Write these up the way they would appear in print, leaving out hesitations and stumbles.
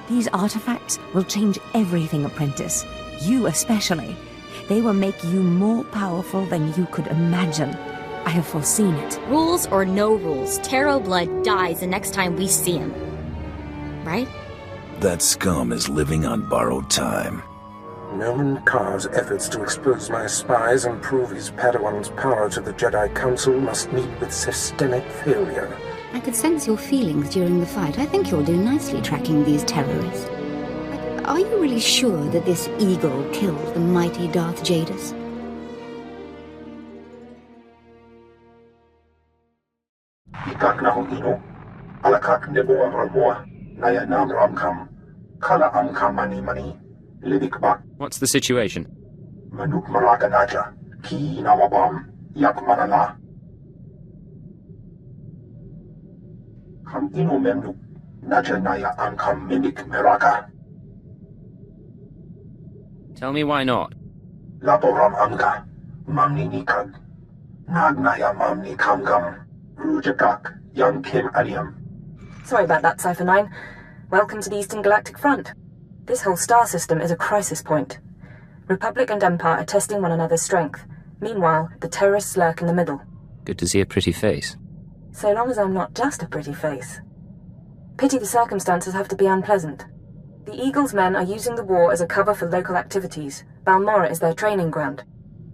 These artifacts will change everything, Apprentice. You especially. They will make you more powerful than you could imagine. I have foreseen it. Rules or no rules, Taro Blood dies the next time we see him. Right? That scum is living on borrowed time. Noman Kar's efforts to expose my spies and prove his Padawan's power to the Jedi Council must meet with systemic failure. I could sense your feelings during the fight. I think you'll do nicely tracking these terrorists. But are you really sure that this eagle killed the mighty Darth Jadus? Ikak na hong ino, alakak nebo amralboa, naya nam ramkam, kala amkam mani, libik bak. What's the situation? Manuk maraka naja, ki nawabam, yak manala. Kam ino memnuk, naja naya amkam mimik meraka. Tell me why not. Laboram amka, mamni nikag, nagnaya mamni kamgam, rujakak, young Kim Aliam. Sorry about that, Cypher 9. Welcome to the Eastern Galactic Front. This whole star system is a crisis point. Republic and Empire are testing one another's strength. Meanwhile, the terrorists lurk in the middle. Good to see a pretty face. So long as I'm not just a pretty face. Pity the circumstances have to be unpleasant. The Eagle's men are using the war as a cover for local activities. Balmorra is their training ground.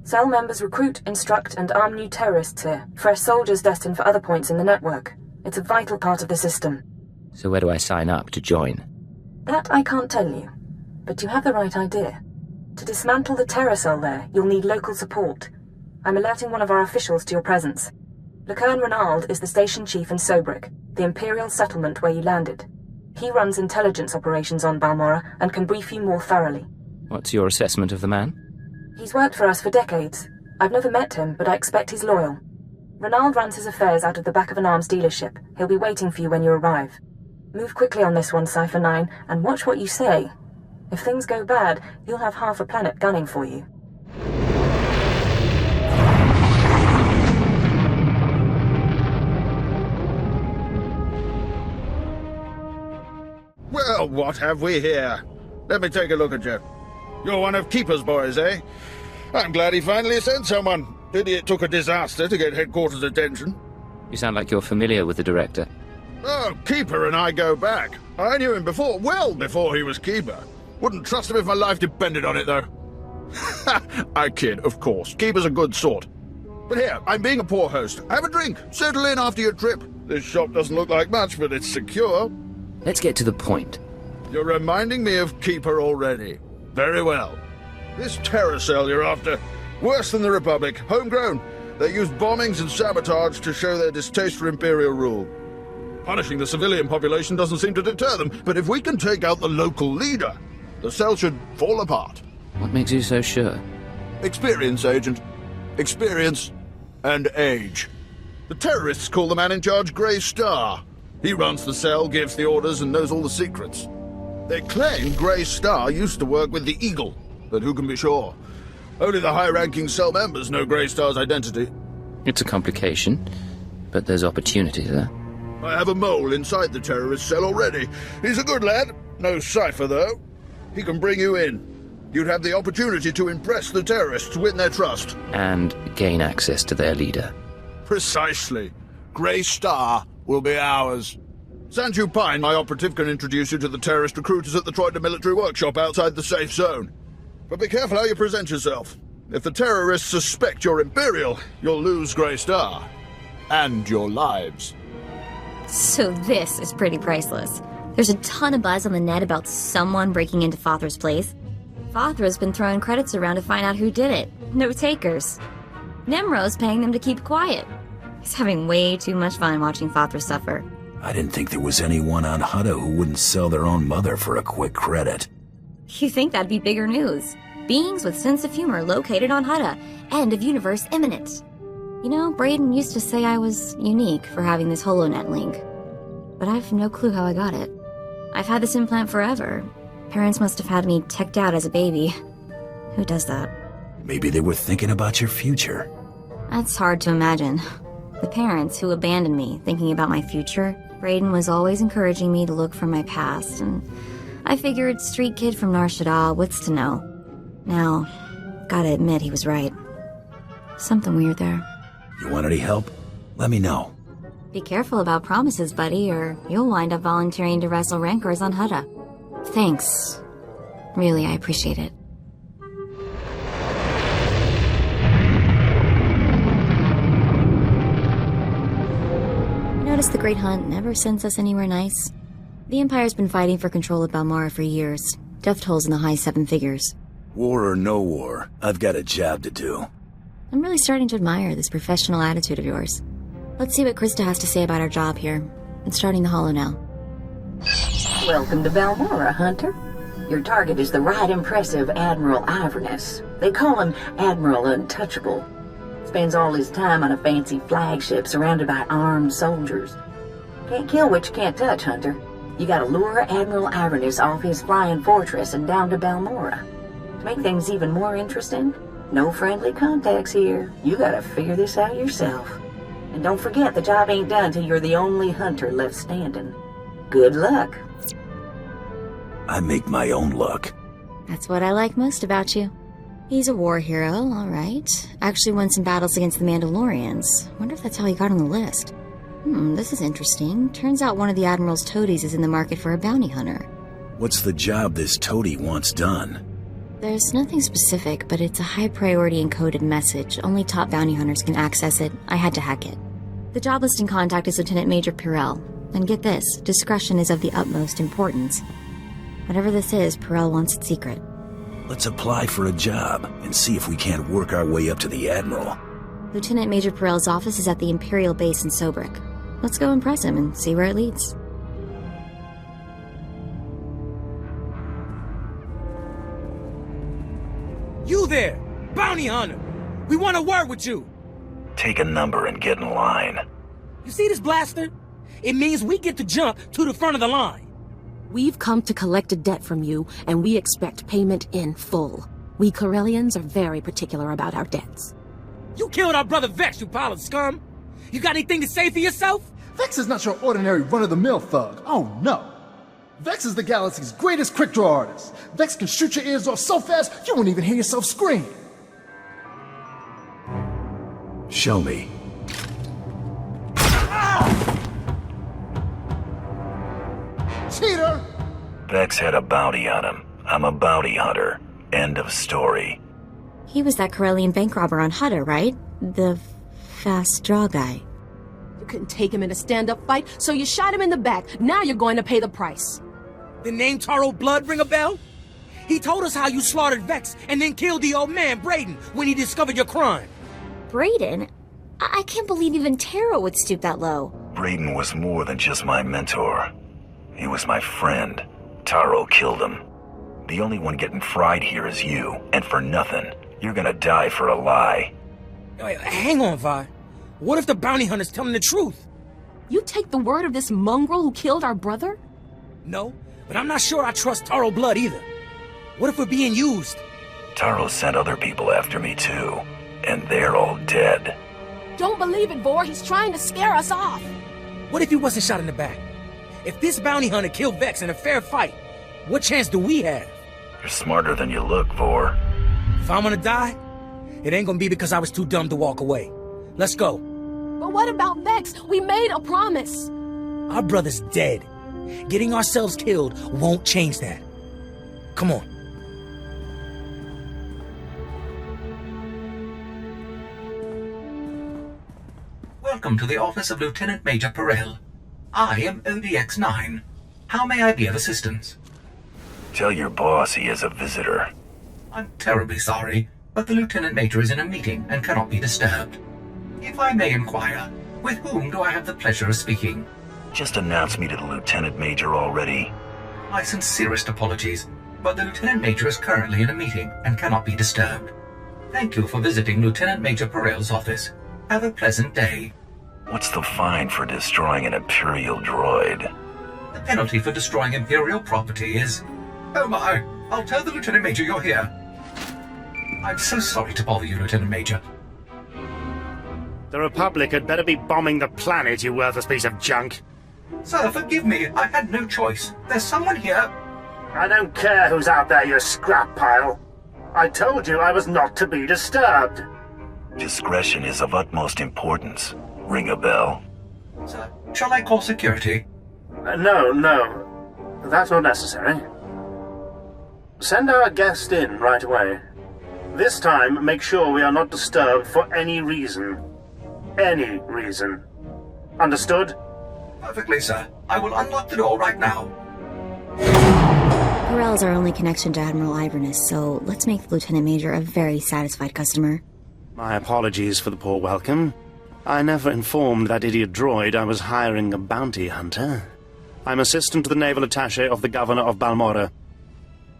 Cell members recruit, instruct, and arm new terrorists here. Fresh soldiers destined for other points in the network. It's a vital part of the system. So where do I sign up to join? That I can't tell you. But you have the right idea. To dismantle the terror cell there, you'll need local support. I'm alerting one of our officials to your presence. Lucerne Renald is the station chief in Sobrik, the Imperial settlement where you landed. He runs intelligence operations on Balmorra and can brief you more thoroughly. What's your assessment of the man? He's worked for us for decades. I've never met him, but I expect he's loyal. Renald runs his affairs out of the back of an arms dealership. He'll be waiting for you when you arrive. Move quickly on this one, Cypher 9, and watch what you say. If things go bad, you'll have half a planet gunning for you. Well, what have we here? Let me take a look at you. You're one of Keeper's boys, eh? I'm glad he finally sent someone. Pity it took a disaster to get headquarters' attention. You sound like you're familiar with the director. Oh, Keeper and I go back. I knew him before, well before he was Keeper. Wouldn't trust him if my life depended on it, though. I kid, of course. Keeper's a good sort. But here, I'm being a poor host. Have a drink. Settle in after your trip. This shop doesn't look like much, but it's secure. Let's get to the point. You're reminding me of Keeper already. Very well. This terror cell you're after. Worse than the Republic. Homegrown. They use bombings and sabotage to show their distaste for Imperial rule. Punishing the civilian population doesn't seem to deter them, but if we can take out the local leader, the cell should fall apart. What makes you so sure? Experience, Agent. Experience and age. The terrorists call the man in charge Grey Star. He runs the cell, gives the orders, and knows all the secrets. They claim Grey Star used to work with the Eagle, but who can be sure? Only the high-ranking cell members know Grey Star's identity. It's a complication, but there's opportunity there. I have a mole inside the terrorist cell already. He's a good lad. No cipher, though. He can bring you in. You'd have the opportunity to impress the terrorists, win their trust. And gain access to their leader. Precisely. Grey Star will be ours. Sanju Pine, my operative, can introduce you to the terrorist recruiters at the Troida military workshop outside the safe zone. But be careful how you present yourself. If the terrorists suspect you're Imperial, you'll lose Grey Star. And your lives. So this is pretty priceless. There's a ton of buzz on the net about someone breaking into Fothra's place. Fothra's been throwing credits around to find out who did it. No takers. Nemro's paying them to keep quiet. He's having way too much fun watching Fothra suffer. I didn't think there was anyone on Hutta who wouldn't sell their own mother for a quick credit. You think that'd be bigger news? Beings with sense of humor located on Hutta. End of universe imminent. You know, Brayden used to say I was unique for having this HoloNet link. But I've no clue how I got it. I've had this implant forever. Parents must have had me teched out as a baby. Who does that? Maybe they were thinking about your future. That's hard to imagine. The parents who abandoned me thinking about my future, Brayden was always encouraging me to look from my past, and I figured street kid from Nar Shaddaa, what's to know? Now, gotta admit he was right. Something weird there. You want any help? Let me know. Be careful about promises, buddy, or you'll wind up volunteering to wrestle rancors on Hutta. Thanks. Really, I appreciate it. Notice the Great Hunt never sends us anywhere nice. The Empire's been fighting for control of Balmorra for years. Death tolls in the high 7 figures. War or no war, I've got a job to do. I'm really starting to admire this professional attitude of yours. Let's see what Krista has to say about our job here. It's starting the holo now. Welcome to Balmorra, Hunter. Your target is the right impressive Admiral Iverness. They call him Admiral Untouchable. Spends all his time on a fancy flagship surrounded by armed soldiers. Can't kill what you can't touch, Hunter. You gotta lure Admiral Iverness off his flying fortress and down to Balmorra. To make things even more interesting, no friendly contacts here. You gotta figure this out yourself. And don't forget, the job ain't done till you're the only hunter left standing. Good luck. I make my own luck. That's what I like most about you. He's a war hero, all right. Actually won some battles against the Mandalorians. Wonder if that's how he got on the list. This is interesting. Turns out one of the Admiral's toadies is in the market for a bounty hunter. What's the job this toady wants done? There's nothing specific, but it's a high-priority encoded message. Only top bounty hunters can access it. I had to hack it. The job listing contact is Lieutenant Major Pyrrell. And get this, discretion is of the utmost importance. Whatever this is, Pyrrell wants it secret. Let's apply for a job and see if we can't work our way up to the Admiral. Lieutenant Major Pyrrell's office is at the Imperial base in Sobrik. Let's go impress him and see where it leads. You there! Bounty hunter! We want to work with you! Take a number and get in line. You see this blaster? It means we get to jump to the front of the line. We've come to collect a debt from you, and we expect payment in full. We Corellians are very particular about our debts. You killed our brother Vex, you pile of scum! You got anything to say for yourself? Vex is not your ordinary run-of-the-mill thug. Oh, no. Vex is the galaxy's greatest quick-draw artist. Vex can shoot your ears off so fast, you won't even hear yourself scream. Show me. Cheater! Vex had a bounty on him. I'm a bounty hunter. End of story. He was that Corellian bank robber on Hutta, right? The fast draw guy. You couldn't take him in a stand-up fight, so you shot him in the back. Now you're going to pay the price. The name Taro Blood ring a bell? He told us how you slaughtered Vex and then killed the old man, Brayden, when he discovered your crime. Brayden? I can't believe even Taro would stoop that low. Brayden was more than just my mentor. He was my friend. Taro killed him. The only one getting fried here is you, and for nothing. You're gonna die for a lie. Wait, hang on, Vi. What if the bounty hunter's telling the truth? You take the word of this mongrel who killed our brother? No, but I'm not sure I trust Taro Blood either. What if we're being used? Taro sent other people after me too, and they're all dead. Don't believe it, Vor. He's trying to scare us off. What if he wasn't shot in the back? If this bounty hunter killed Vex in a fair fight, what chance do we have? You're smarter than you look, Vor. If I'm gonna die, it ain't gonna be because I was too dumb to walk away. Let's go. But what about Vex? We made a promise. Our brother's dead. Getting ourselves killed won't change that. Come on. Welcome to the office of Lieutenant Major Pyrrell. I am ODX-9. How may I be of assistance? Tell your boss he has a visitor. I'm terribly sorry, but the Lieutenant Major is in a meeting and cannot be disturbed. If I may inquire, with whom do I have the pleasure of speaking? Just announce me to the Lieutenant Major already. My sincerest apologies, but the Lieutenant Major is currently in a meeting and cannot be disturbed. Thank you for visiting Lieutenant Major Pyrrell's office. Have a pleasant day. What's the fine for destroying an Imperial droid? The penalty for destroying Imperial property is... Oh my, I'll tell the Lieutenant Major you're here. I'm so sorry to bother you, Lieutenant Major. The Republic had better be bombing the planet, you worthless piece of junk. Sir, forgive me. I had no choice. There's someone here. I don't care who's out there, you scrap pile. I told you I was not to be disturbed. Discretion is of utmost importance. Ring a bell. Sir, shall I call security? No. That's not necessary. Send our guest in right away. This time, make sure we are not disturbed for any reason. Any reason. Understood? Perfectly, sir. I will unlock the door right now. Corell's our only connection to Admiral Iverness, so let's make the Lieutenant Major a very satisfied customer. My apologies for the poor welcome. I never informed that idiot droid I was hiring a bounty hunter. I'm assistant to the naval attaché of the Governor of Balmorra.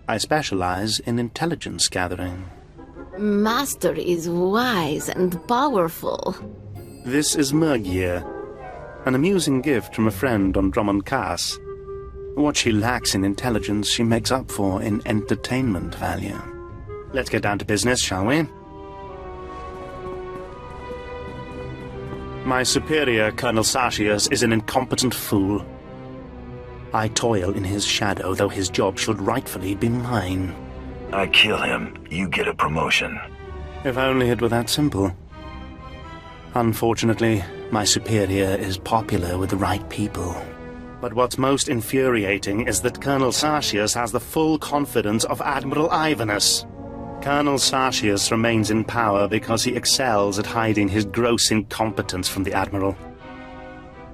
I specialize in intelligence gathering. Master is wise and powerful. This is Murgier, an amusing gift from a friend on Drummond Cass. What she lacks in intelligence, she makes up for in entertainment value. Let's get down to business, shall we? My superior, Colonel Sartius, is an incompetent fool. I toil in his shadow, though his job should rightfully be mine. I kill him, you get a promotion. If only it were that simple. Unfortunately, my superior is popular with the right people. But what's most infuriating is that Colonel Sartius has the full confidence of Admiral Iverness. Colonel Sartius remains in power because he excels at hiding his gross incompetence from the Admiral.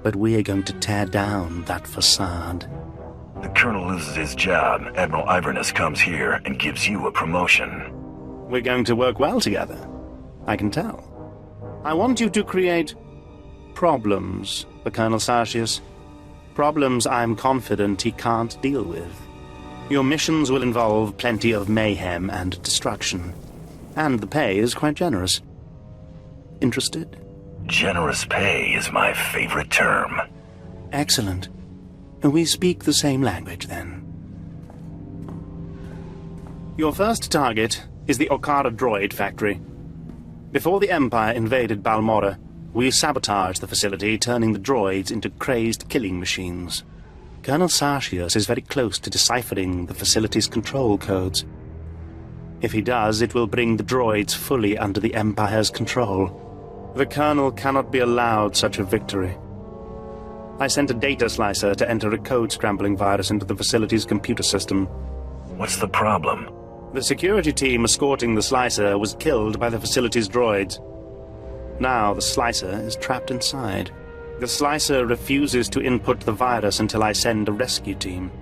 But we are going to tear down that facade. The Colonel loses his job, Admiral Iverness comes here and gives you a promotion. We're going to work well together. I can tell. I want you to create problems for Colonel Sartius. Problems I'm confident he can't deal with. Your missions will involve plenty of mayhem and destruction. And the pay is quite generous. Interested? Generous pay is my favorite term. Excellent. We speak the same language, then. Your first target is the Okara droid factory. Before the Empire invaded Balmorra, we sabotaged the facility, turning the droids into crazed killing machines. Colonel Sartius is very close to deciphering the facility's control codes. If he does, it will bring the droids fully under the Empire's control. The Colonel cannot be allowed such a victory. I sent a data slicer to enter a code-scrambling virus into the facility's computer system. What's the problem? The security team escorting the slicer was killed by the facility's droids. Now the slicer is trapped inside. The slicer refuses to input the virus until I send a rescue team.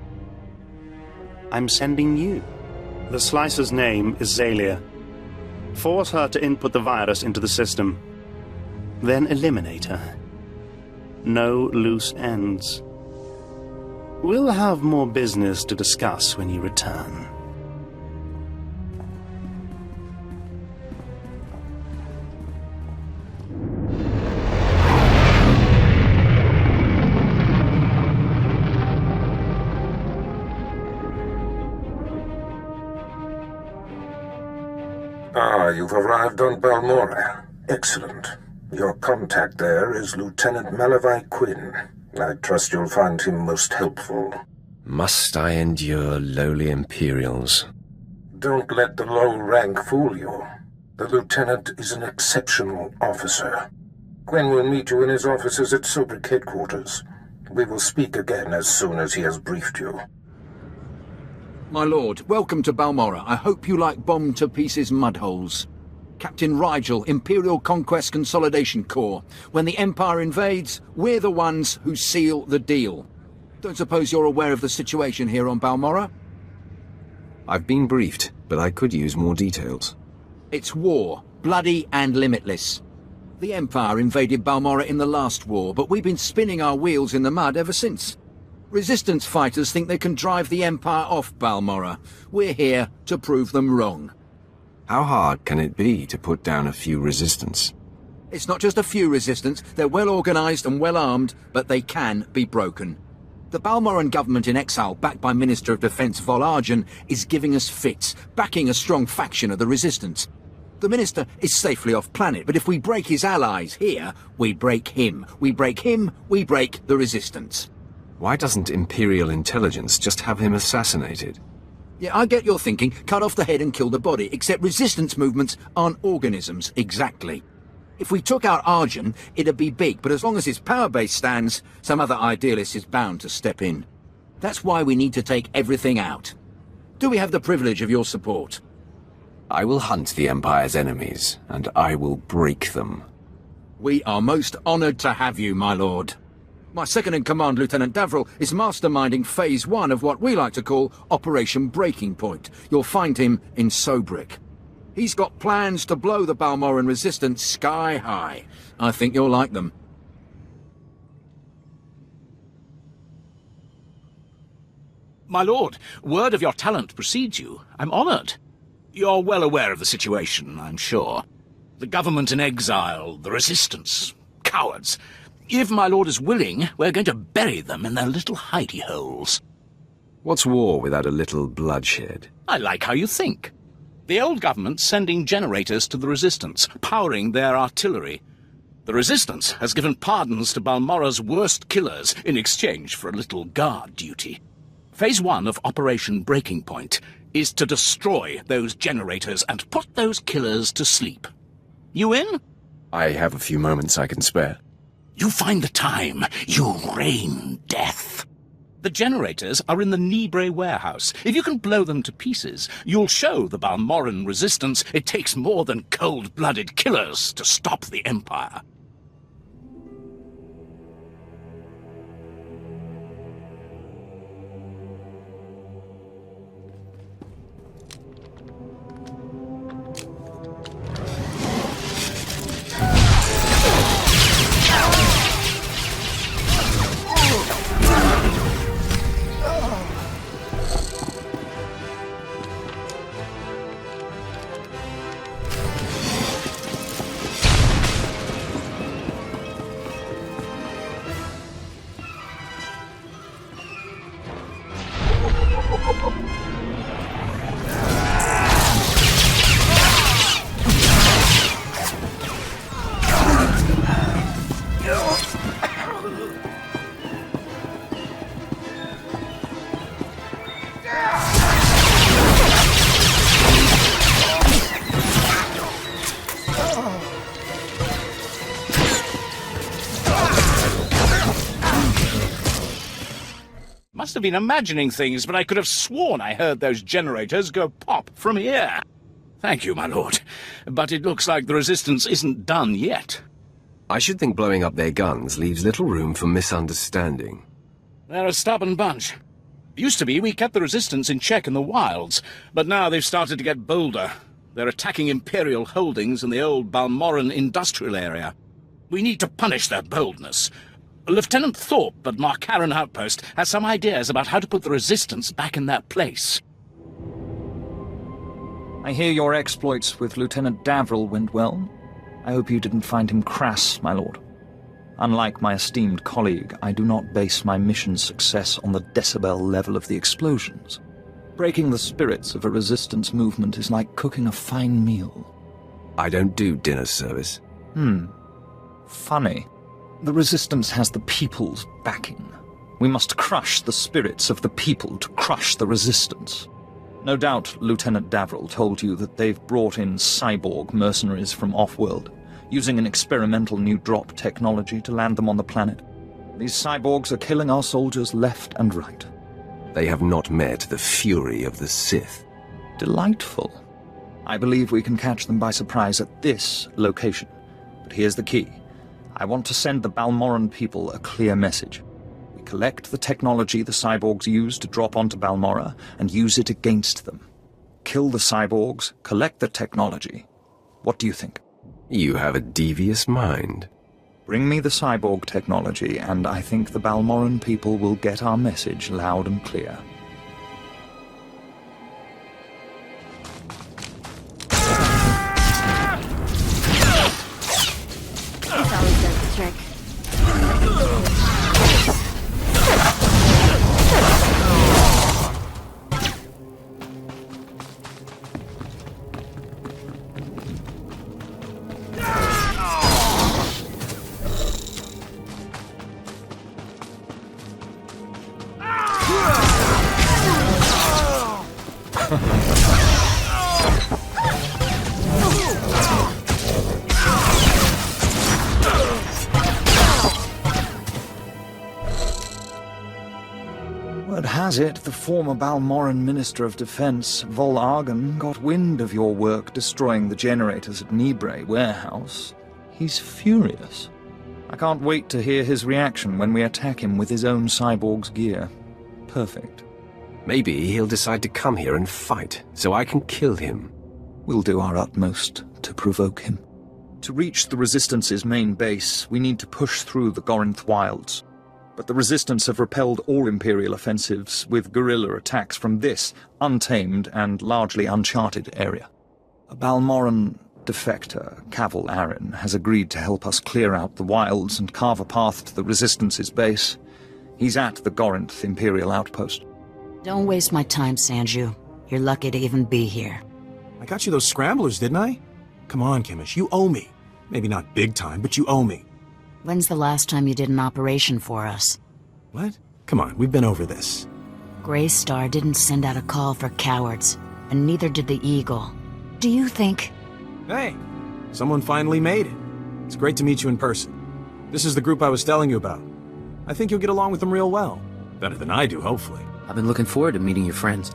I'm sending you. The slicer's name is Zalia. Force her to input the virus into the system. Then eliminate her. No loose ends. We'll have more business to discuss when you return. You've arrived on Balmorra. Excellent. Your contact there is Lieutenant Malavai Quinn. I trust you'll find him most helpful. Must I endure lowly Imperials? Don't let the low rank fool you. The Lieutenant is an exceptional officer. Quinn will meet you in his offices at Sobrik headquarters. We will speak again as soon as he has briefed you. My lord, welcome to Balmorra. I hope you like bomb-to-pieces mudholes. Captain Rigel, Imperial Conquest Consolidation Corps. When the Empire invades, we're the ones who seal the deal. Don't suppose you're aware of the situation here on Balmorra? I've been briefed, but I could use more details. It's war, bloody and limitless. The Empire invaded Balmorra in the last war, but we've been spinning our wheels in the mud ever since. Resistance fighters think they can drive the Empire off Balmorra. We're here to prove them wrong. How hard can it be to put down a few resistance? It's not just a few resistance. They're well organised and well armed, but they can be broken. The Balmorran government in exile, backed by Minister of Defence Vol Argen, is giving us fits, backing a strong faction of the resistance. The Minister is safely off-planet, but if we break his allies here, we break him. We break him, we break the resistance. Why doesn't Imperial intelligence just have him assassinated? Yeah, I get your thinking. Cut off the head and kill the body, except resistance movements aren't organisms, exactly. If we took out Arjun, it'd be big, but as long as his power base stands, some other idealist is bound to step in. That's why we need to take everything out. Do we have the privilege of your support? I will hunt the Empire's enemies, and I will break them. We are most honored to have you, my lord. My second-in-command, Lieutenant Davril, is masterminding Phase 1 of what we like to call Operation Breaking Point. You'll find him in Sobrik. He's got plans to blow the Balmorran resistance sky high. I think you'll like them. My lord, word of your talent precedes you. I'm honored. You're well aware of the situation, I'm sure. The government in exile, the resistance, cowards. If my lord is willing, we're going to bury them in their little hidey holes. What's war without a little bloodshed? I like how you think. The old government's sending generators to the resistance, powering their artillery. The resistance has given pardons to Balmorra's worst killers in exchange for a little guard duty. Phase 1 of Operation Breaking Point is to destroy those generators and put those killers to sleep. You in? I have a few moments I can spare. You find the time. You rain death. The generators are in the Nibre warehouse. If you can blow them to pieces, you'll show the Balmorran resistance it takes more than cold-blooded killers to stop the Empire. Must have been imagining things, but I could have sworn I heard those generators go pop from here. Thank you, my lord. But it looks like the resistance isn't done yet. I should think blowing up their guns leaves little room for misunderstanding. They're a stubborn bunch. Used to be we kept the resistance in check in the wilds, but now they've started to get bolder. They're attacking Imperial holdings in the old Balmorran industrial area. We need to punish their boldness. Lieutenant Thorpe at Marcaran Outpost has some ideas about how to put the resistance back in their place. I hear your exploits with Lieutenant Davril went well. I hope you didn't find him crass, my lord. Unlike my esteemed colleague, I do not base my mission's success on the decibel level of the explosions. Breaking the spirits of a resistance movement is like cooking a fine meal. I don't do dinner service. Funny. The resistance has the people's backing. We must crush the spirits of the people to crush the resistance. No doubt Lieutenant Davril told you that they've brought in cyborg mercenaries from off-world, using an experimental new drop technology to land them on the planet. These cyborgs are killing our soldiers left and right. They have not met the fury of the Sith. Delightful. I believe we can catch them by surprise at this location. But here's the key. I want to send the Balmorran people a clear message. We collect the technology the cyborgs use to drop onto Balmorra and use it against them. Kill the cyborgs, collect the technology. What do you think? You have a devious mind. Bring me the cyborg technology, and I think the Balmorran people will get our message loud and clear. This always does the trick. Word has it, the former Balmorran Minister of Defense, Vol Argon, got wind of your work destroying the generators at Nibre warehouse. He's furious. I can't wait to hear his reaction when we attack him with his own cyborg's gear. Perfect. Maybe he'll decide to come here and fight, so I can kill him. We'll do our utmost to provoke him. To reach the Resistance's main base, we need to push through the Gorinth wilds. But the Resistance have repelled all Imperial offensives with guerrilla attacks from this untamed and largely uncharted area. A Balmorran defector, Cavil Aaron, has agreed to help us clear out the wilds and carve a path to the Resistance's base. He's at the Gorinth Imperial outpost. Don't waste my time, Sanju. You're lucky to even be here. I got you those scramblers, didn't I? Come on, Chemish, you owe me. Maybe not big time, but you owe me. When's the last time you did an operation for us? What? Come on, we've been over this. Greystar didn't send out a call for cowards, and neither did the Eagle. Do you think... Hey, someone finally made it. It's great to meet you in person. This is the group I was telling you about. I think you'll get along with them real well. Better than I do, hopefully. I've been looking forward to meeting your friends.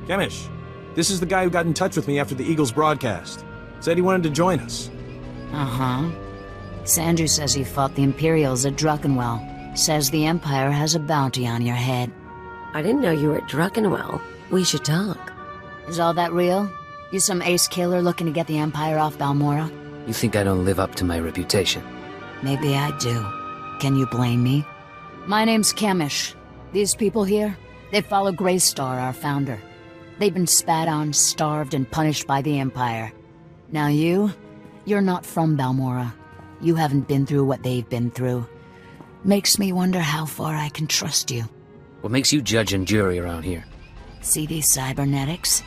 Chemish, this is the guy who got in touch with me after the Eagles broadcast. Said he wanted to join us. Uh-huh. Sanju says you fought the Imperials at Druckenwell. Says the Empire has a bounty on your head. I didn't know you were at Druckenwell. We should talk. Is all that real? You some ace killer looking to get the Empire off Balmorra? You think I don't live up to my reputation? Maybe I do. Can you blame me? My name's Chemish. These people here, they follow Greystar, our founder. They've been spat on, starved, and punished by the Empire. Now you're not from Balmorra. You haven't been through what they've been through. Makes me wonder how far I can trust you. What makes you judge and jury around here? See these cybernetics?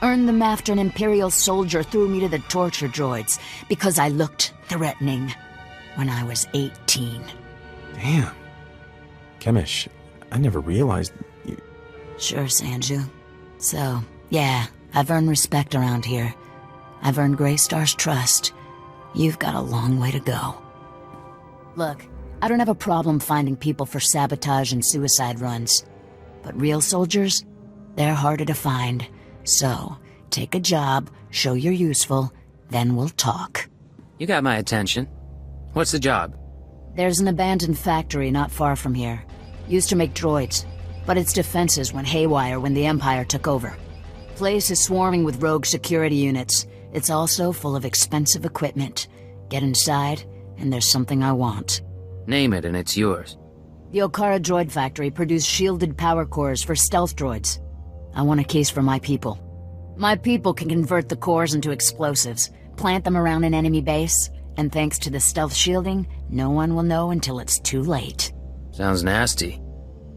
Earned them after an Imperial soldier threw me to the torture droids because I looked threatening when I was 18. Damn. Chemish, I never realized you... Sure, Sanju. So, yeah, I've earned respect around here. I've earned Greystar's trust. You've got a long way to go. Look, I don't have a problem finding people for sabotage and suicide runs. But real soldiers, they're harder to find. So, take a job, show you're useful, then we'll talk. You got my attention. What's the job? There's an abandoned factory not far from here. Used to make droids, but its defenses went haywire when the Empire took over. Place is swarming with rogue security units. It's also full of expensive equipment. Get inside, and there's something I want. Name it and it's yours. The Okara Droid Factory produced shielded power cores for stealth droids. I want a case for my people. My people can convert the cores into explosives, plant them around an enemy base, and thanks to the stealth shielding, no one will know until it's too late. Sounds nasty.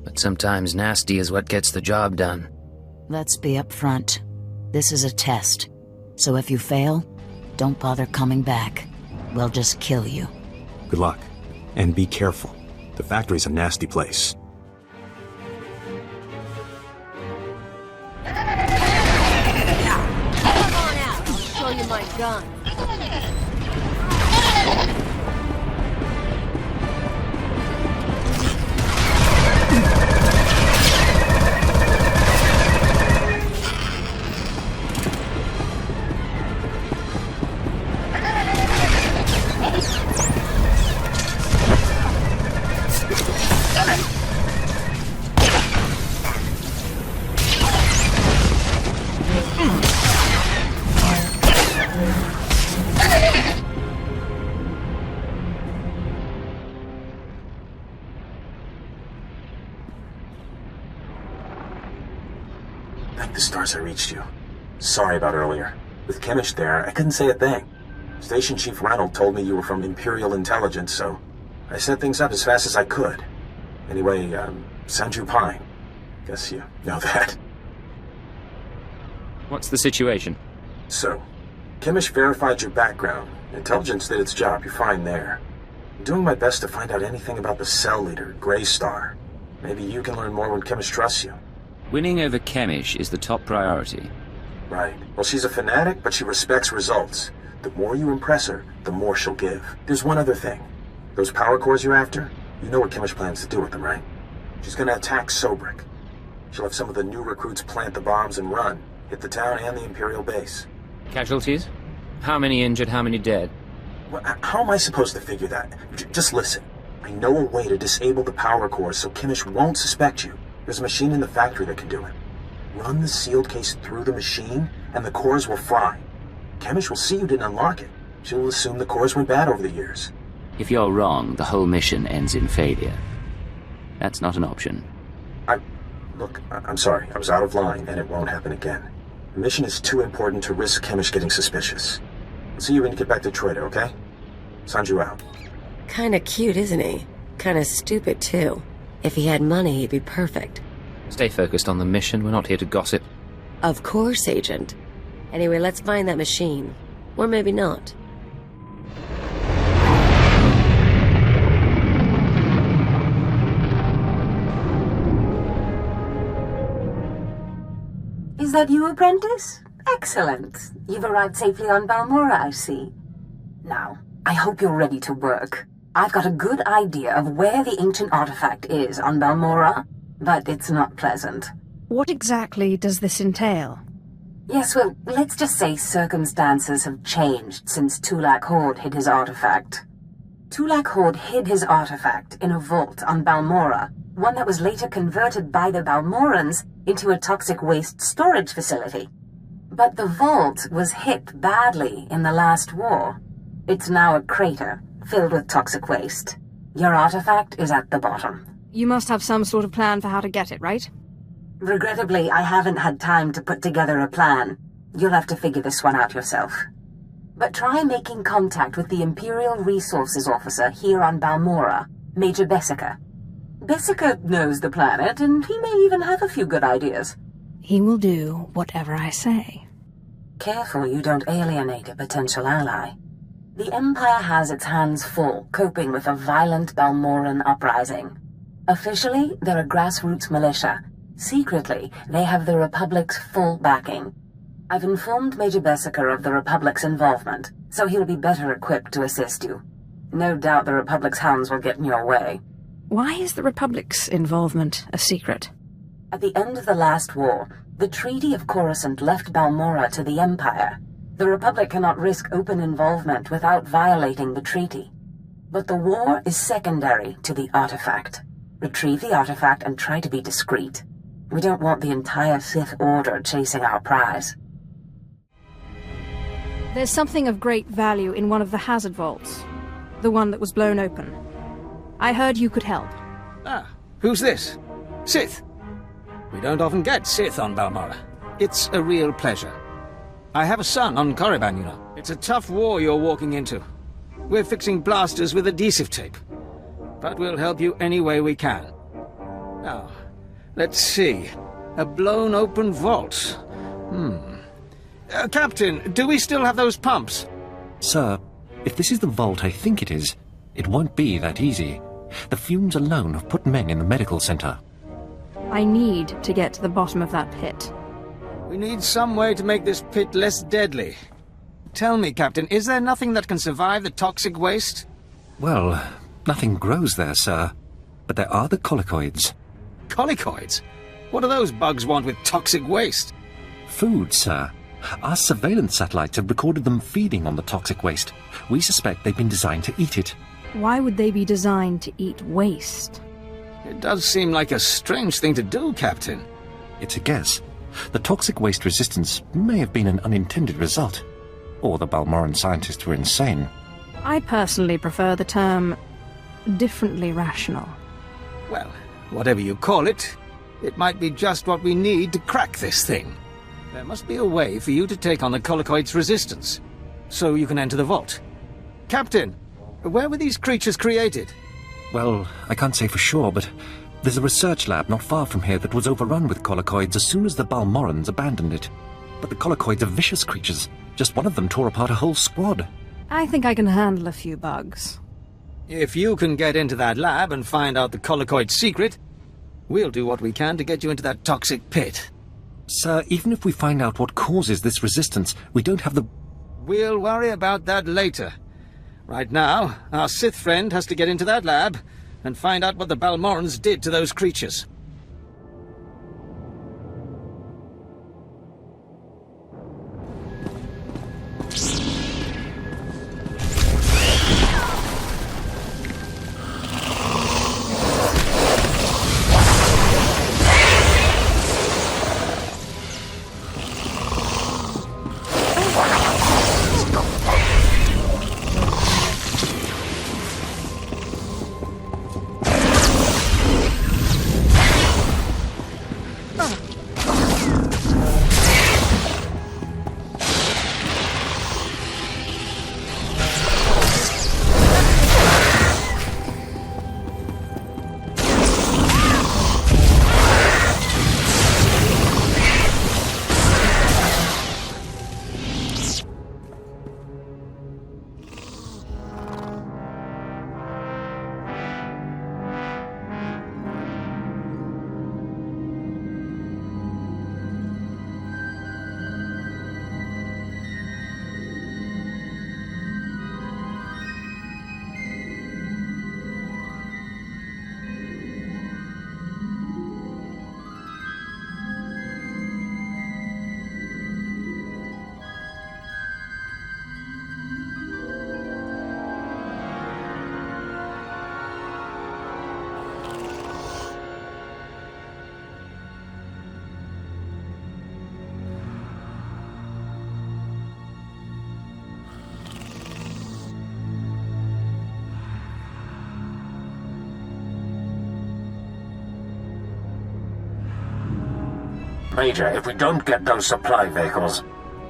But sometimes nasty is what gets the job done. Let's be upfront. This is a test. So if you fail, don't bother coming back. We'll just kill you. Good luck. And be careful. The factory's a nasty place. Come on out. I'll show you my gun. Thank the stars I reached you. Sorry about earlier. With Chemish there, I couldn't say a thing. Station Chief Ranald told me you were from Imperial Intelligence, so I set things up as fast as I could. Anyway, Sanju Pine. Guess you know that. What's the situation? So, Chemish verified your background. Intelligence did its job. You're fine there. I'm doing my best to find out anything about the cell leader, Greystar. Maybe you can learn more when Chemish trusts you. Winning over Chemish is the top priority. Right. Well, she's a fanatic, but she respects results. The more you impress her, the more she'll give. There's one other thing. Those power cores you're after, you know what Chemish plans to do with them, right? She's gonna attack Sobrik. She'll have some of the new recruits plant the bombs and run, hit the town and the Imperial base. Casualties? How many injured, how many dead? Well, how am I supposed to figure that? Just listen. I know a way to disable the power cores so Chemish won't suspect you. There's a machine in the factory that can do it. Run the sealed case through the machine, and the cores will fry. Chemish will see you didn't unlock it. She'll assume the cores went bad over the years. If you're wrong, the whole mission ends in failure. That's not an option. Look, I'm sorry. I was out of line, and it won't happen again. The mission is too important to risk Chemish getting suspicious. I'll see you when you get back to Troida, okay? Sanju out. Kinda cute, isn't he? Kinda stupid, too. If he had money, he'd be perfect. Stay focused on the mission. We're not here to gossip. Of course, Agent. Anyway, let's find that machine. Or maybe not. Is that you, apprentice? Excellent. You've arrived safely on Balmorra, I see. Now, I hope you're ready to work. I've got a good idea of where the ancient artifact is on Balmorra, but it's not pleasant. What exactly does this entail? Yes, well, let's just say circumstances have changed since Tulak Horde hid his artifact. Tulak Horde hid his artifact in a vault on Balmorra, one that was later converted by the Balmorrans into a toxic waste storage facility. But the vault was hit badly in the last war. It's now a crater, filled with toxic waste. Your artifact is at the bottom. You must have some sort of plan for how to get it, right? Regrettably, I haven't had time to put together a plan. You'll have to figure this one out yourself. But try making contact with the Imperial Resources Officer here on Balmorra, Major Bessica. Bessica knows the planet, and he may even have a few good ideas. He will do whatever I say. Careful you don't alienate a potential ally. The Empire has its hands full coping with a violent Balmorran uprising. Officially, they're a grassroots militia. Secretly, they have the Republic's full backing. I've informed Major Bessica of the Republic's involvement, so he'll be better equipped to assist you. No doubt the Republic's hounds will get in your way. Why is the Republic's involvement a secret? At the end of the last war, the Treaty of Coruscant left Balmorra to the Empire. The Republic cannot risk open involvement without violating the treaty. But the war is secondary to the artifact. Retrieve the artifact and try to be discreet. We don't want the entire Sith Order chasing our prize. There's something of great value in one of the hazard vaults. The one that was blown open. I heard you could help. Ah, who's this? Sith. We don't often get Sith on Balmorra. It's a real pleasure. I have a son on Korriban, you know. It's a tough war you're walking into. We're fixing blasters with adhesive tape. But we'll help you any way we can. Now, let's see. A blown open vault. Captain, do we still have those pumps? Sir, if this is the vault I think it is, it won't be that easy. The fumes alone have put men in the medical center. I need to get to the bottom of that pit. We need some way to make this pit less deadly. Tell me, Captain, is there nothing that can survive the toxic waste? Well, nothing grows there, sir. But there are the colicoids. Colicoids? What do those bugs want with toxic waste? Food, sir. Our surveillance satellites have recorded them feeding on the toxic waste. We suspect they've been designed to eat it. Why would they be designed to eat waste? It does seem like a strange thing to do, Captain. It's a guess. The toxic waste resistance may have been an unintended result. Or the Balmorran scientists were insane. I personally prefer the term differently rational. Well, whatever you call it, it might be just what we need to crack this thing. There must be a way for you to take on the colicoid's resistance, so you can enter the vault. Captain, where were these creatures created? Well, I can't say for sure, but there's a research lab not far from here that was overrun with colicoids as soon as the Balmorrans abandoned it. But the colicoids are vicious creatures. Just one of them tore apart a whole squad. I think I can handle a few bugs. If you can get into that lab and find out the colicoid's secret, We'll do what we can to get you into that toxic pit. Sir, even if we find out what causes this resistance, we don't have the... We'll worry about that later. Right now, our Sith friend has to get into that lab and find out what the Balmorrans did to those creatures. Major, if we don't get those supply vehicles...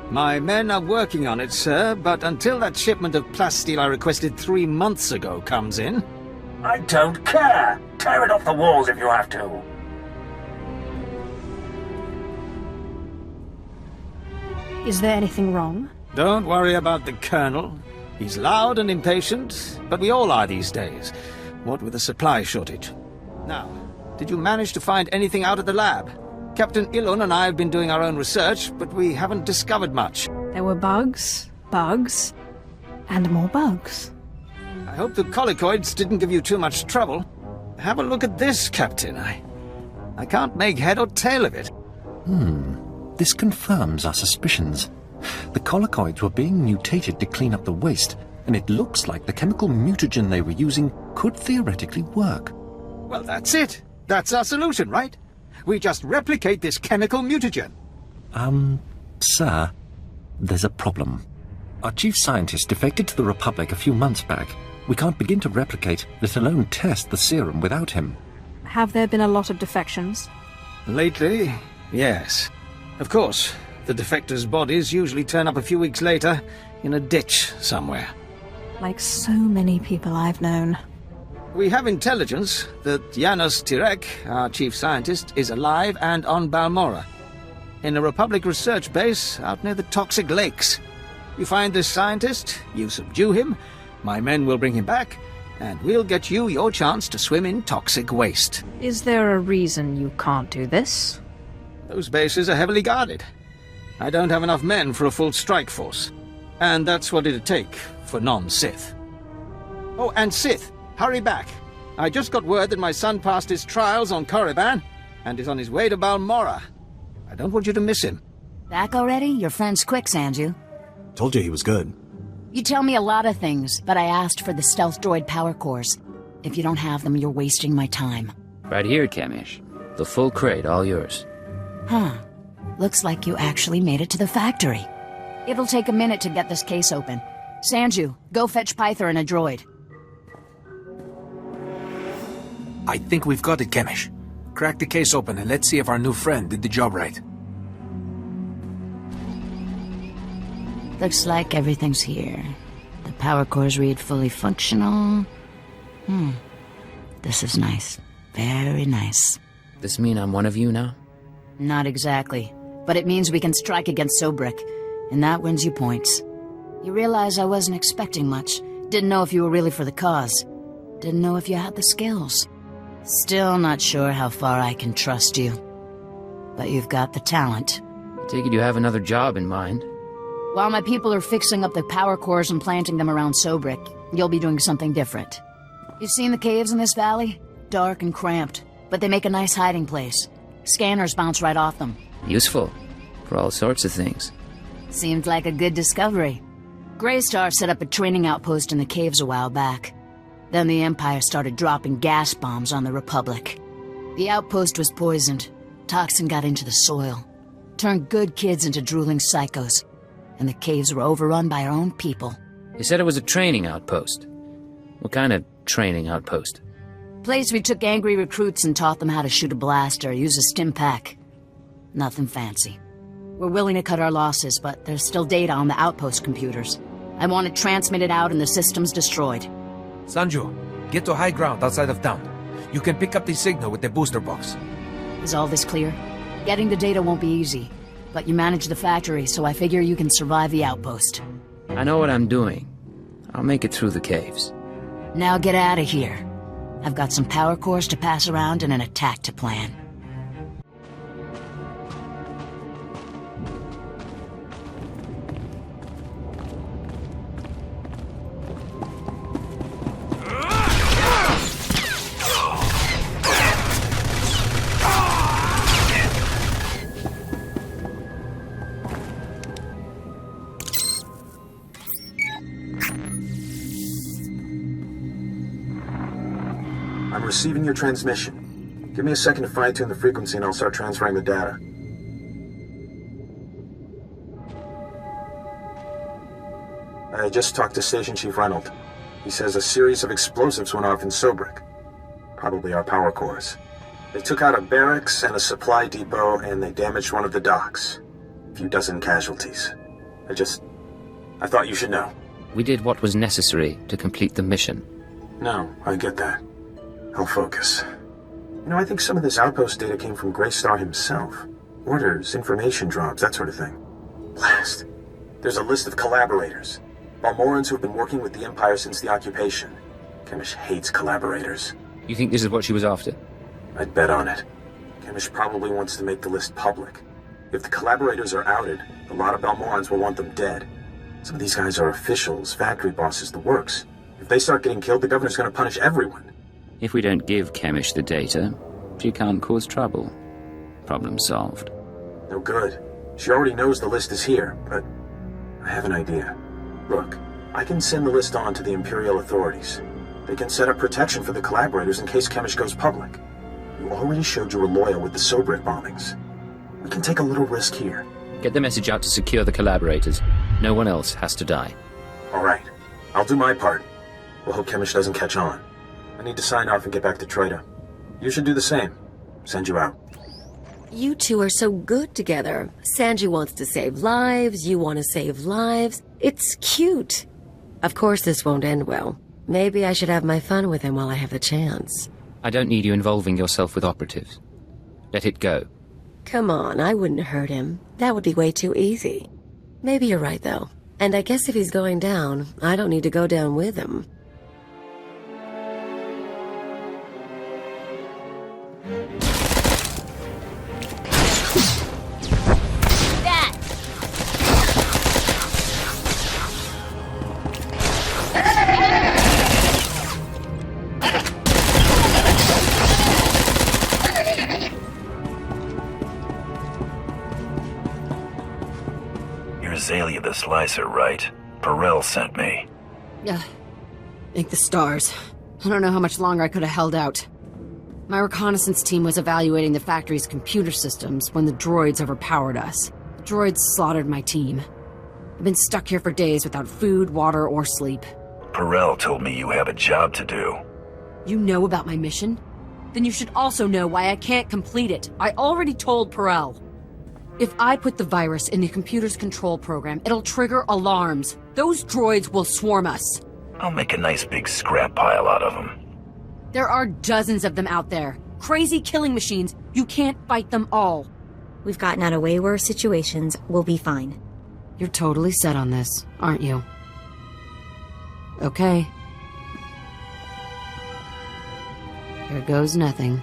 My men are working on it, sir, but until that shipment of plasteel I requested 3 months ago comes in... I don't care! Tear it off the walls if you have to! Is there anything wrong? Don't worry about the Colonel. He's loud and impatient, but we all are these days, what with the supply shortage. Now, did you manage to find anything out at the lab? Captain Ilun and I have been doing our own research, but we haven't discovered much. There were bugs, and more bugs. I hope the colicoids didn't give you too much trouble. Have a look at this, Captain. I can't make head or tail of it. This confirms our suspicions. The colicoids were being mutated to clean up the waste, and it looks like the chemical mutagen they were using could theoretically work. Well, that's it. That's our solution, right? We just replicate this chemical mutagen. Sir, there's a problem. Our chief scientist defected to the Republic a few months back. We can't begin to replicate, let alone test the serum without him. Have there been a lot of defections? Lately, yes. Of course, the defectors' bodies usually turn up a few weeks later in a ditch somewhere. Like so many people I've known. We have intelligence that Janos Tirek, our chief scientist, is alive and on Balmorra, in a Republic research base out near the toxic lakes. You find this scientist, you subdue him, my men will bring him back, and we'll get you your chance to swim in toxic waste. Is there a reason you can't do this? Those bases are heavily guarded. I don't have enough men for a full strike force, and that's what it'd take for non-Sith. Oh, and Sith! Hurry back. I just got word that my son passed his trials on Korriban and is on his way to Balmorra. I don't want you to miss him. Back already? Your friend's quick, Sanju. Told you he was good. You tell me a lot of things, but I asked for the stealth droid power cores. If you don't have them, you're wasting my time. Right here, Kamish. The full crate, all yours. Huh. Looks like you actually made it to the factory. It'll take a minute to get this case open. Sanju, go fetch Pyther and a droid. I think we've got it, Kamish. Crack the case open and let's see if our new friend did the job right. Looks like everything's here. The power cores read fully functional. This is nice. Very nice. This mean I'm one of you now? Not exactly. But it means we can strike against Sobrik, and that wins you points. You realize I wasn't expecting much. Didn't know if you were really for the cause. Didn't know if you had the skills. Still not sure how far I can trust you. But you've got the talent. Take it you have another job in mind. While my people are fixing up the power cores and planting them around Sobrik, you'll be doing something different. You've seen the caves in this valley? Dark and cramped, but they make a nice hiding place. Scanners bounce right off them. Useful. For all sorts of things. Seemed like a good discovery. Greystar set up a training outpost in the caves a while back. Then the Empire started dropping gas bombs on the Republic. The outpost was poisoned. Toxin got into the soil. Turned good kids into drooling psychos. And the caves were overrun by our own people. You said it was a training outpost. What kind of training outpost? Place we took angry recruits and taught them how to shoot a blaster or use a stim pack. Nothing fancy. We're willing to cut our losses, but there's still data on the outpost computers. I want it transmitted out and the systems destroyed. Sanju, get to high ground outside of town. You can pick up the signal with the booster box. Is all this clear? Getting the data won't be easy, but you manage the factory, so I figure you can survive the outpost. I know what I'm doing. I'll make it through the caves. Now get out of here. I've got some power cores to pass around and an attack to plan. I'm receiving your transmission. Give me a second to fine-tune the frequency and I'll start transferring the data. I just talked to Station Chief Reynolds. He says a series of explosives went off in Sobrik. Probably our power cores. They took out a barracks and a supply depot and they damaged one of the docks. A few dozen casualties. I thought you should know. We did what was necessary to complete the mission. No, I get that. I'll focus. You know, I think some of this outpost data came from Greystar himself. Orders, information drops, that sort of thing. Blast. There's a list of collaborators. Balmorrans who've been working with the Empire since the occupation. Chemish hates collaborators. You think this is what she was after? I'd bet on it. Chemish probably wants to make the list public. If the collaborators are outed, a lot of Balmorrans will want them dead. Some of these guys are officials, factory bosses, the works. If they start getting killed, the governor's gonna punish everyone. If we don't give Chemish the data, she can't cause trouble. Problem solved. No good. She already knows the list is here, but I have an idea. Look, I can send the list on to the Imperial authorities. They can set up protection for the collaborators in case Chemish goes public. You already showed you were loyal with the Sobrik bombings. We can take a little risk here. Get the message out to secure the collaborators. No one else has to die. All right. I'll do my part. We'll hope Chemish doesn't catch on. I need to sign off and get back to Troida. You should do the same. Send you out. You two are so good together. Sanju wants to save lives, you want to save lives. It's cute. Of course this won't end well. Maybe I should have my fun with him while I have the chance. I don't need you involving yourself with operatives. Let it go. Come on, I wouldn't hurt him. That would be way too easy. Maybe you're right, though. And I guess if he's going down, I don't need to go down with him. Azalea the Slicer, right? Perel sent me. Yeah. Thank the stars. I don't know how much longer I could have held out. My reconnaissance team was evaluating the factory's computer systems when the droids overpowered us. The droids slaughtered my team. I've been stuck here for days without food, water, or sleep. Perel told me you have a job to do. You know about my mission? Then you should also know why I can't complete it. I already told Perel. If I put the virus in the computer's control program, it'll trigger alarms. Those droids will swarm us. I'll make a nice big scrap pile out of them. There are dozens of them out there. Crazy killing machines. You can't fight them all. We've gotten out of way worse situations. We'll be fine. You're totally set on this, aren't you? Okay. Here goes nothing.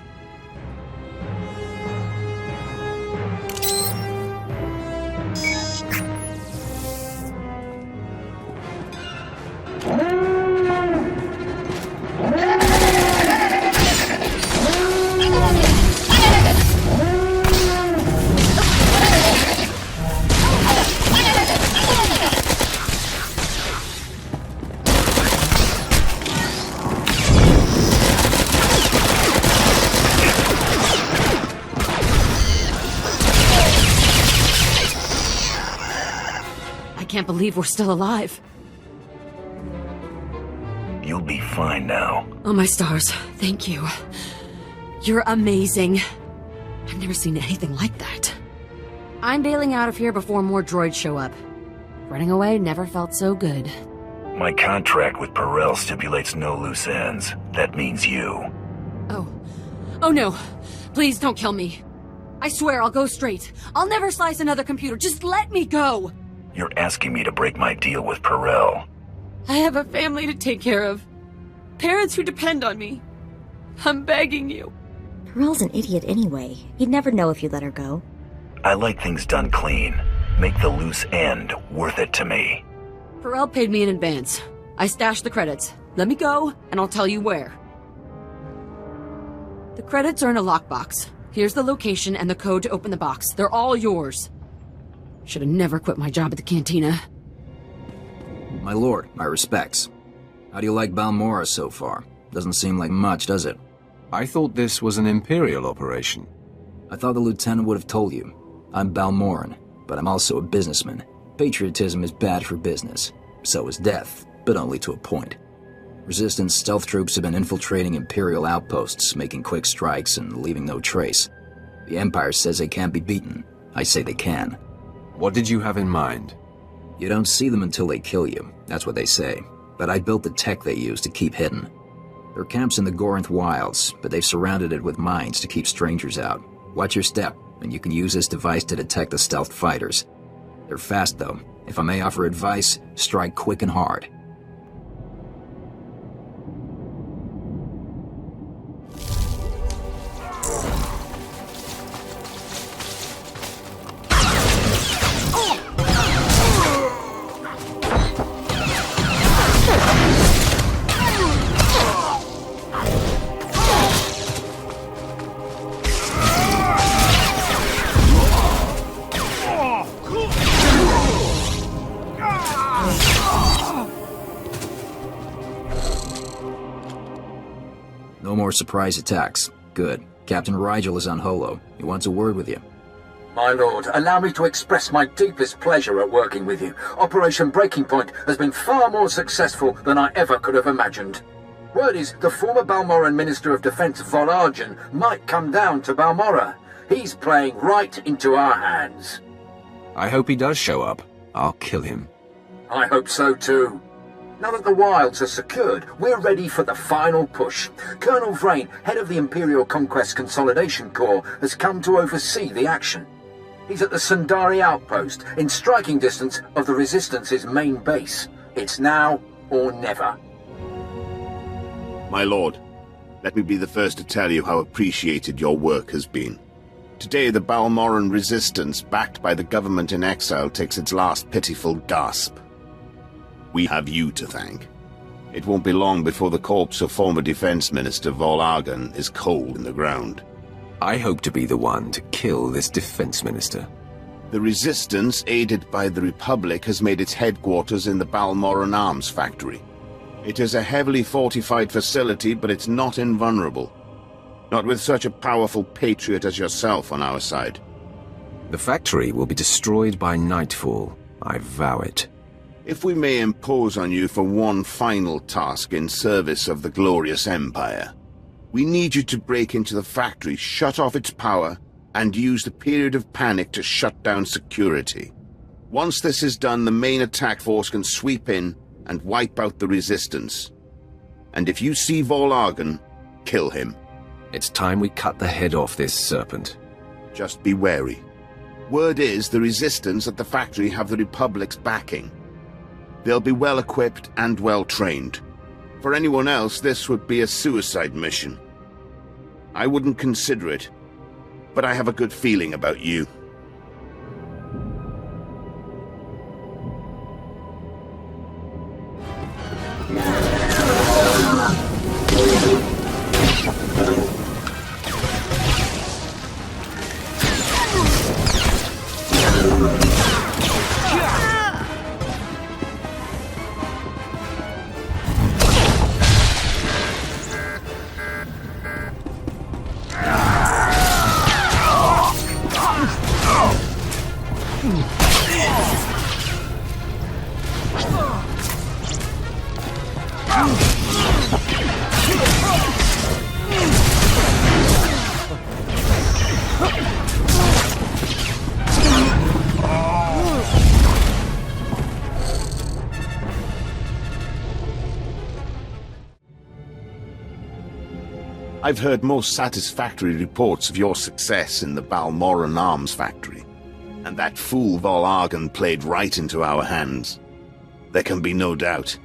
I can't believe we're still alive. You'll be fine now. Oh, my stars. Thank you. You're amazing. I've never seen anything like that. I'm bailing out of here before more droids show up. Running away never felt so good. My contract with Perel stipulates no loose ends. That means you. Oh. Oh no. Please don't kill me. I swear I'll go straight. I'll never slice another computer. Just let me go. You're asking me to break my deal with Perel. I have a family to take care of. Parents who depend on me. I'm begging you. Perel's an idiot anyway. He'd never know if you let her go. I like things done clean. Make the loose end worth it to me. Perel paid me in advance. I stashed the credits. Let me go, and I'll tell you where. The credits are in a lockbox. Here's the location and the code to open the box. They're all yours. Should have never quit my job at the cantina. My lord, my respects. How do you like Balmorra so far? Doesn't seem like much, does it? I thought this was an Imperial operation. I thought the lieutenant would have told you. I'm Balmorran, but I'm also a businessman. Patriotism is bad for business. So is death, but only to a point. Resistance stealth troops have been infiltrating Imperial outposts, making quick strikes and leaving no trace. The Empire says they can't be beaten. I say they can. What did you have in mind? You don't see them until they kill you. That's what they say. But I built the tech they use to keep hidden. Their camp's in the Gorinth Wilds, but they've surrounded it with mines to keep strangers out. Watch your step, and you can use this device to detect the stealth fighters. They're fast, though. If I may offer advice, strike quick and hard. No more surprise attacks. Good. Captain Rigel is on Holo. He wants a word with you. My lord, allow me to express my deepest pleasure at working with you. Operation Breaking Point has been far more successful than I ever could have imagined. Word is the former Balmorran Minister of Defense Volargen might come down to Balmorra. He's playing right into our hands. I hope he does show up. I'll kill him. I hope so too. Now that the wilds are secured, we're ready for the final push. Colonel Vrain, head of the Imperial Conquest Consolidation Corps, has come to oversee the action. He's at the Sundari outpost, in striking distance of the Resistance's main base. It's now or never. My lord, let me be the first to tell you how appreciated your work has been. Today the Balmorran resistance, backed by the government in exile, takes its last pitiful gasp. We have you to thank. It won't be long before the corpse of former Defense Minister Volargen is cold in the ground. I hope to be the one to kill this Defense Minister. The Resistance, aided by the Republic, has made its headquarters in the Balmorran Arms Factory. It is a heavily fortified facility, but it's not invulnerable. Not with such a powerful patriot as yourself on our side. The factory will be destroyed by nightfall. I vow it. If we may impose on you for one final task in service of the glorious Empire, we need you to break into the factory, shut off its power, and use the period of panic to shut down security. Once this is done, the main attack force can sweep in and wipe out the Resistance. And if you see Volargen, kill him. It's time we cut the head off this serpent. Just be wary. Word is the Resistance at the factory have the Republic's backing. They'll be well-equipped and well-trained. For anyone else, this would be a suicide mission. I wouldn't consider it, but I have a good feeling about you. I've heard most satisfactory reports of your success in the Balmorran arms factory, and that fool Vol played right into our hands. There can be no doubt.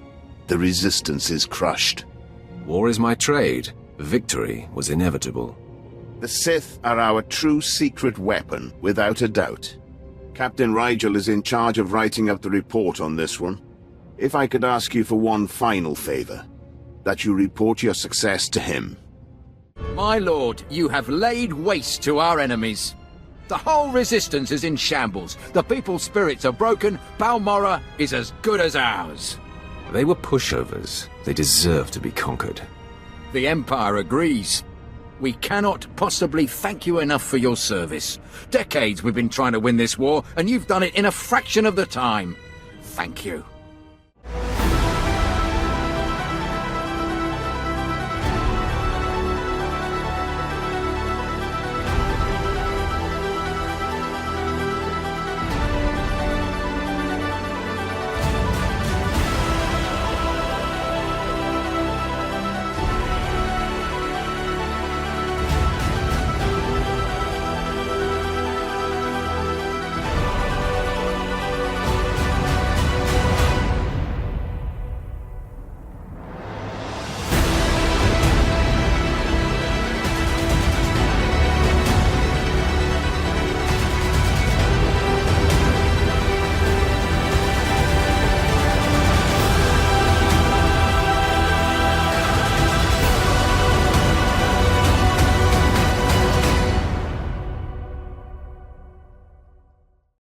The Resistance is crushed. War is my trade. Victory was inevitable. The Sith are our true secret weapon, without a doubt. Captain Rigel is in charge of writing up the report on this one. If I could ask you for one final favor, that you report your success to him. My lord, you have laid waste to our enemies. The whole Resistance is in shambles. The people's spirits are broken. Balmorra is as good as ours. They were pushovers. They deserve to be conquered. The Empire agrees. We cannot possibly thank you enough for your service. Decades we've been trying to win this war, and you've done it in a fraction of the time. Thank you.